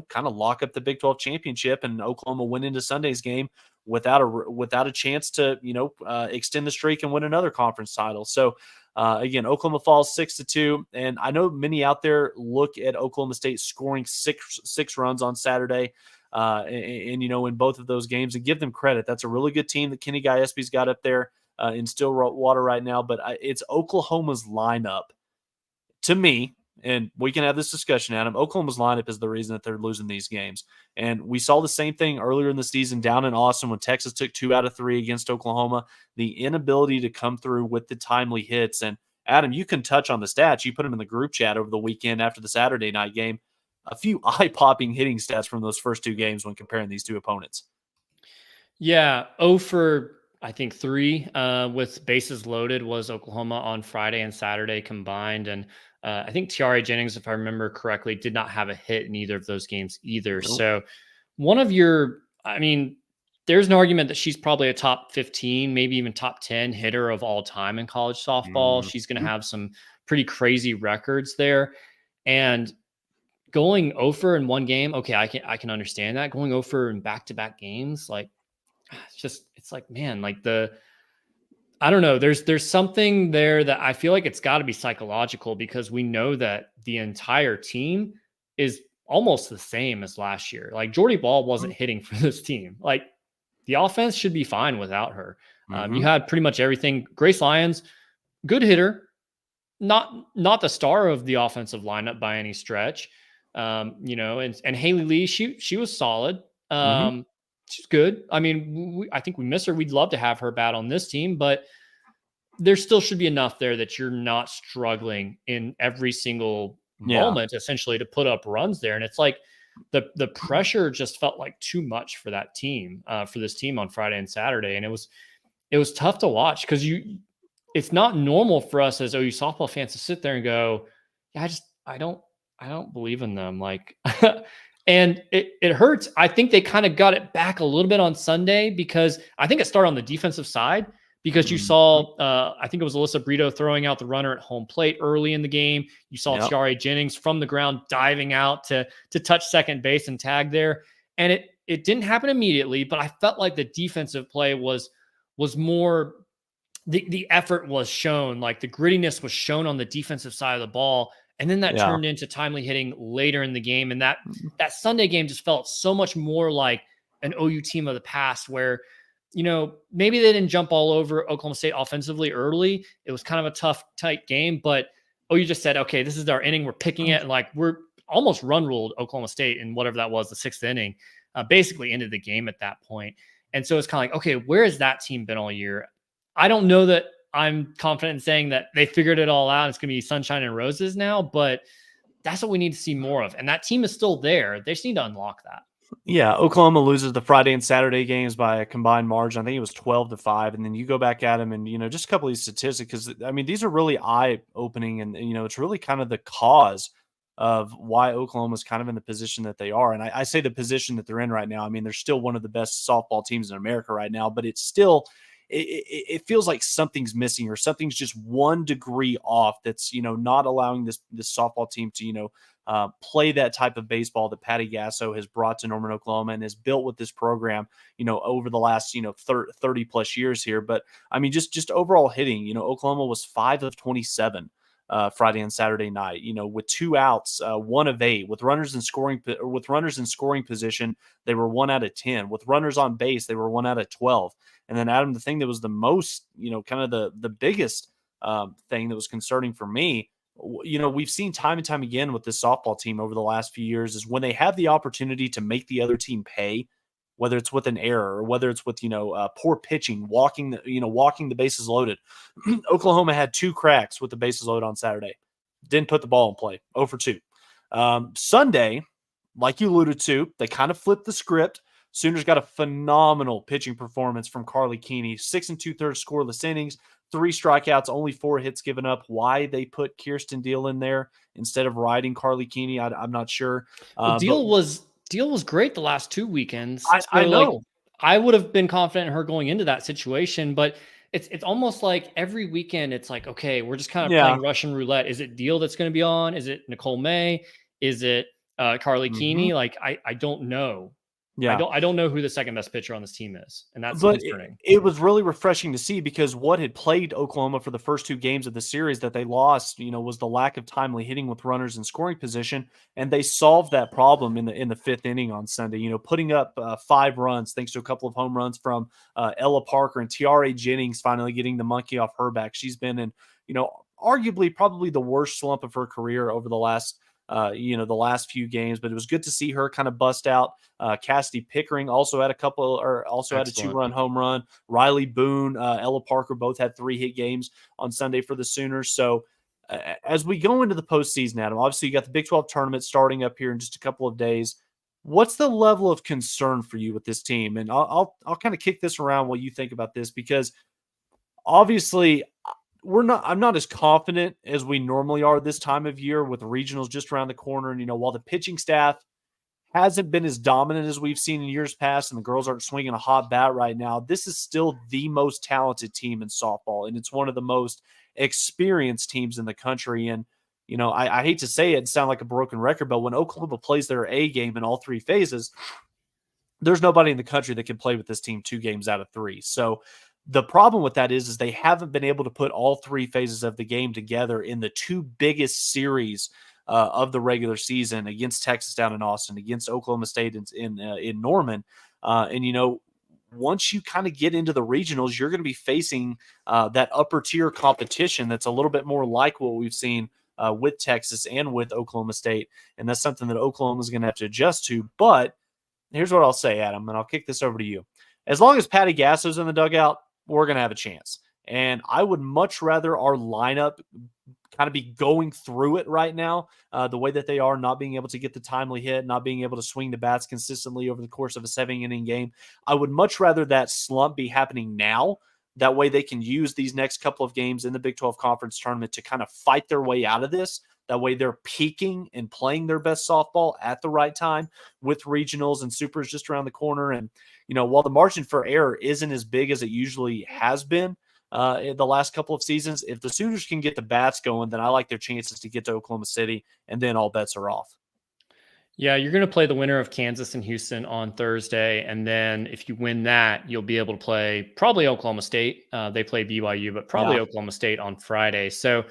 kind of lock up the Big 12 championship, and Oklahoma went into Sunday's game without a chance to, extend the streak and win another conference title. So, again, Oklahoma falls 6-2, and I know many out there look at Oklahoma State scoring six runs on Saturday, and in both of those games, and give them credit. That's a really good team that Kenny Gillespie's got up there in Stillwater right now. But it's Oklahoma's lineup, to me, and we can have this discussion, Adam. Oklahoma's lineup is the reason that they're losing these games. And we saw the same thing earlier in the season down in Austin when Texas took 2 out of 3 against Oklahoma. The inability to come through with the timely hits. And Adam, you can touch on the stats. You put them in the group chat over the weekend after the Saturday night game. A few eye-popping hitting stats from those first 2 games when comparing these 2 opponents. Yeah, 0 for, I think, 3 with bases loaded was Oklahoma on Friday and Saturday combined. And I think Tiare Jennings, if I remember correctly, did not have a hit in either of those games either. Nope. So there's an argument that she's probably a top 15, maybe even top 10 hitter of all time in college softball. Mm-hmm. She's going to have some pretty crazy records there. And going 0 for in one game, okay, I can understand that. Going 0 for in back-to-back games, like, I don't know. There's something there that I feel like it's got to be psychological, because we know that the entire team is almost the same as last year. Like, Jordy Ball wasn't hitting for this team. Like, the offense should be fine without her. You had pretty much everything. Grace Lyons, good hitter, not the star of the offensive lineup by any stretch. And Haley Lee, she was solid. She's good. I mean, I think we miss her. We'd love to have her bat on this team, but there still should be enough there that you're not struggling in every single moment, essentially, to put up runs there. And it's like the pressure just felt like too much for that team, for this team on Friday and Saturday. And it was tough to watch, because it's not normal for us as OU softball fans to sit there and go, yeah, I don't believe in them. Like, and it hurts. I think they kind of got it back a little bit on Sunday, because I think it started on the defensive side, because you saw, I think it was Alyssa Brito throwing out the runner at home plate early in the game. You saw Tiare Jennings from the ground diving out to touch second base and tag there. And it didn't happen immediately, but I felt like the defensive play was more, the effort was shown, like the grittiness was shown on the defensive side of the ball. And then that Yeah. turned into timely hitting later in the game. And that Sunday game just felt so much more like an OU team of the past where, maybe they didn't jump all over Oklahoma State offensively early. It was kind of a tough, tight game, but OU just said, okay, this is our inning. We're picking it. And like, we're almost run ruled Oklahoma State in whatever that was, the 6th inning, basically ended the game at that point. And so it's kind of like, okay, where has that team been all year? I don't know that I'm confident in saying that they figured it all out. It's going to be sunshine and roses now, but that's what we need to see more of. And that team is still there. They just need to unlock that. Yeah, Oklahoma loses the Friday and Saturday games by a combined margin. I think it was 12-5. And then you go back at them and, just a couple of these statistics, because, I mean, these are really eye-opening. And, it's really kind of the cause of why Oklahoma's kind of in the position that they are. And I say the position that they're in right now. I mean, they're still one of the best softball teams in America right now, but it's still – it feels like something's missing or something's just 1 degree off that's, not allowing this softball team to, play that type of baseball that Patty Gasso has brought to Norman, Oklahoma and has built with this program, over the last, 30 plus years here. But I mean, just overall hitting, Oklahoma was 5 of 27 Friday and Saturday night, with 2 outs, 1 of 8 with runners in scoring position. They were 1 out of 10 with runners on base. They were 1 out of 12. And then Adam, the thing that was the most, kind of the biggest thing that was concerning for me, we've seen time and time again with this softball team over the last few years is when they have the opportunity to make the other team pay, whether it's with an error or whether it's with, poor pitching, walking the bases loaded. Oklahoma had 2 cracks with the bases loaded on Saturday. Didn't put the ball in play. 0 for 2. Sunday, like you alluded to, they kind of flipped the script. Sooners got a phenomenal pitching performance from Karlie Keeney. 6 2/3 scoreless innings, 3 strikeouts, only 4 hits given up. Why they put Kiersten Deal in there instead of riding Karlie Keeney, I'm not sure. Deal was great the last 2 weekends. I know. Like, I would have been confident in her going into that situation, but it's almost like every weekend it's like, okay, we're just kind of playing Russian roulette. Is it Deal that's going to be on? Is it Nicole May? Is it Karlie Keeney? Like, I don't know. Yeah, I don't know who the second best pitcher on this team is, and that's concerning. It was really refreshing to see because what had plagued Oklahoma for the first 2 games of the series that they lost, was the lack of timely hitting with runners in scoring position, and they solved that problem in the 5th inning on Sunday. Putting up 5 runs thanks to a couple of home runs from Ella Parker and Tiare Jennings finally getting the monkey off her back. She's been in, arguably probably the worst slump of her career over the last few games, but it was good to see her kind of bust out. Cassidy Pickering also had a 2-run home run. Riley Boone, Ella Parker both had 3-hit games on Sunday for the Sooners. So as we go into the postseason, Adam, obviously you got the Big 12 tournament starting up here in just a couple of days. What's the level of concern for you with this team? And I'll kind of kick this around while you think about this, because obviously I'm not as confident as we normally are this time of year with regionals just around the corner. And, while the pitching staff hasn't been as dominant as we've seen in years past and the girls aren't swinging a hot bat right now, this is still the most talented team in softball. And it's one of the most experienced teams in the country. And, I hate to say it sound like a broken record, but when Oklahoma plays their A game in all 3 phases, there's nobody in the country that can play with this team 2 games out of 3. So, the problem with that is they haven't been able to put all 3 phases of the game together in the 2 biggest series of the regular season against Texas down in Austin, against Oklahoma State in Norman. And once you kind of get into the regionals, you're going to be facing that upper tier competition that's a little bit more like what we've seen with Texas and with Oklahoma State. And that's something that Oklahoma is going to have to adjust to. But here's what I'll say, Adam, and I'll kick this over to you. As long as Patty Gasso's in the dugout, we're going to have a chance. And I would much rather our lineup kind of be going through it right now, the way that they are, not being able to get the timely hit, not being able to swing the bats consistently over the course of a 7-inning game. I would much rather that slump be happening now. That way they can use these next couple of games in the Big 12 Conference Tournament to kind of fight their way out of this. That way they're peaking and playing their best softball at the right time with regionals and supers just around the corner. And, while the margin for error isn't as big as it usually has been in the last couple of seasons, if the Sooners can get the bats going, then I like their chances to get to Oklahoma City, and then all bets are off. Yeah, you're going to play the winner of Kansas and Houston on Thursday. And then if you win that, you'll be able to play probably Oklahoma State. They play BYU, but probably Oklahoma State on Friday. So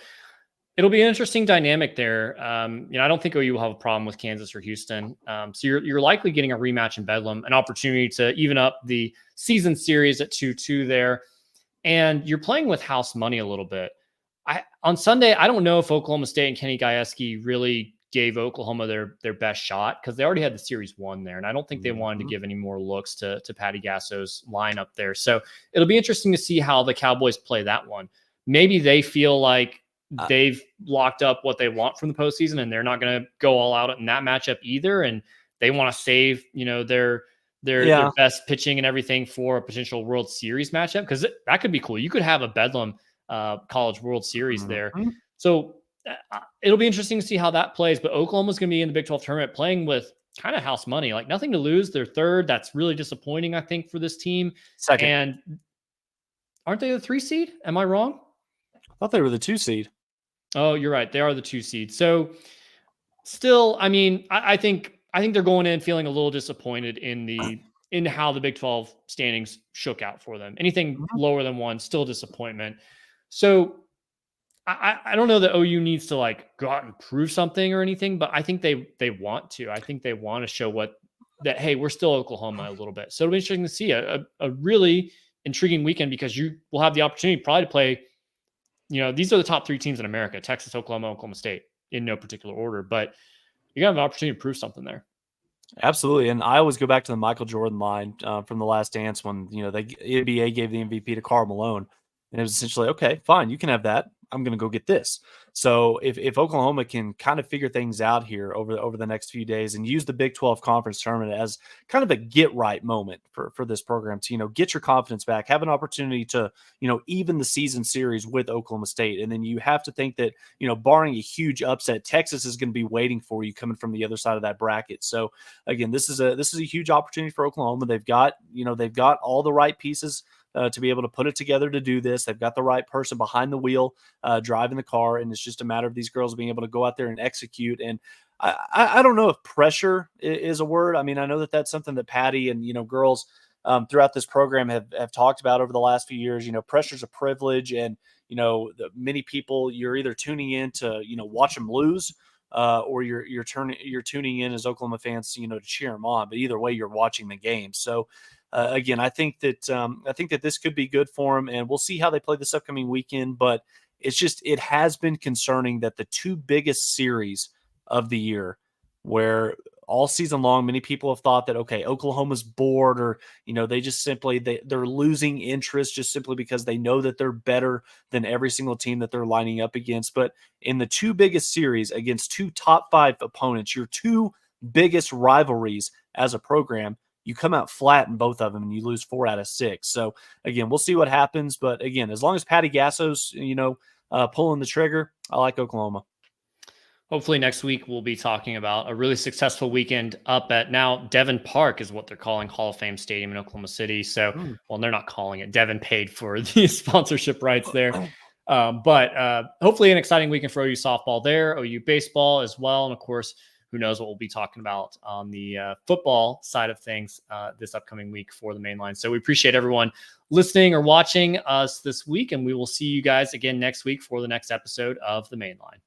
It'll be an interesting dynamic there. I don't think OU will have a problem with Kansas or Houston. So you're likely getting a rematch in Bedlam, an opportunity to even up the season series at 2-2 there. And you're playing with house money a little bit. On Sunday, I don't know if Oklahoma State and Kenny Gajewski really gave Oklahoma their best shot, because they already had the series won there. And I don't think they wanted to give any more looks to Patty Gasso's lineup there. So it'll be interesting to see how the Cowboys play that one. Maybe they feel like they've locked up what they want from the postseason, and they're not going to go all out in that matchup either. And they want to save, their best pitching and everything for a potential World Series matchup, because that could be cool. You could have a Bedlam College World Series there. So it'll be interesting to see how that plays. But Oklahoma's going to be in the Big 12 tournament playing with kind of house money, like nothing to lose. They're third. That's really disappointing, I think, for this team. Second. And aren't they the 3 seed? Am I wrong? I thought they were the 2 seed. Oh, you're right. They are the 2 seed. So still, I mean, I think they're going in feeling a little disappointed in how the Big 12 standings shook out for them. Anything lower than 1, still disappointment. So I don't know that OU needs to like go out and prove something or anything, but I think they want to. I think they want to show that, hey, we're still Oklahoma a little bit. So it'll be interesting to see a really intriguing weekend, because you will have the opportunity probably to play, these are the top 3 teams in America: Texas, Oklahoma, Oklahoma State, in no particular order, but you got an opportunity to prove something there. Absolutely. And I always go back to the Michael Jordan line from The Last Dance, when, the NBA gave the MVP to Karl Malone. And it was essentially, okay, fine, you can have that. I'm going to go get this. So if Oklahoma can kind of figure things out here over the next few days and use the Big 12 conference tournament as kind of a get right moment for this program to, get your confidence back, have an opportunity to, even the season series with Oklahoma State. And then you have to think that, barring a huge upset, Texas is going to be waiting for you coming from the other side of that bracket. So again, this is a huge opportunity for Oklahoma. They've got all the right pieces to be able to put it together to do this. They've got the right person behind the wheel driving the car, and it's just a matter of these girls being able to go out there and execute. And I don't know if pressure is a word. I mean, I know that that's something that Patty and, girls throughout this program have talked about over the last few years. Pressure's a privilege, and, many people, you're either tuning in to, watch them lose, or you're tuning in as Oklahoma fans, to cheer them on. But either way, you're watching the game. So, again, I think that this could be good for them, and we'll see how they play this upcoming weekend. But it has been concerning that the 2 biggest series of the year, where all season long, many people have thought that, okay, Oklahoma's bored, or, they just simply, they're losing interest just simply because they know that they're better than every single team that they're lining up against. But in the 2 biggest series against 2 top 5 opponents, your 2 biggest rivalries as a program, you come out flat in both of them and you lose 4 out of 6. So again, we'll see what happens. But again, as long as Patty Gasso's, pulling the trigger, I like Oklahoma. Hopefully next week we'll be talking about a really successful weekend up at now Devon Park is what they're calling Hall of Fame Stadium in Oklahoma City. So, well, they're not calling it. Devon paid for the sponsorship rights there. But hopefully an exciting weekend for OU softball there, OU baseball as well. And of course, who knows what we'll be talking about on the football side of things this upcoming week for the main line. So we appreciate everyone listening or watching us this week, and we will see you guys again next week for the next episode of the main line.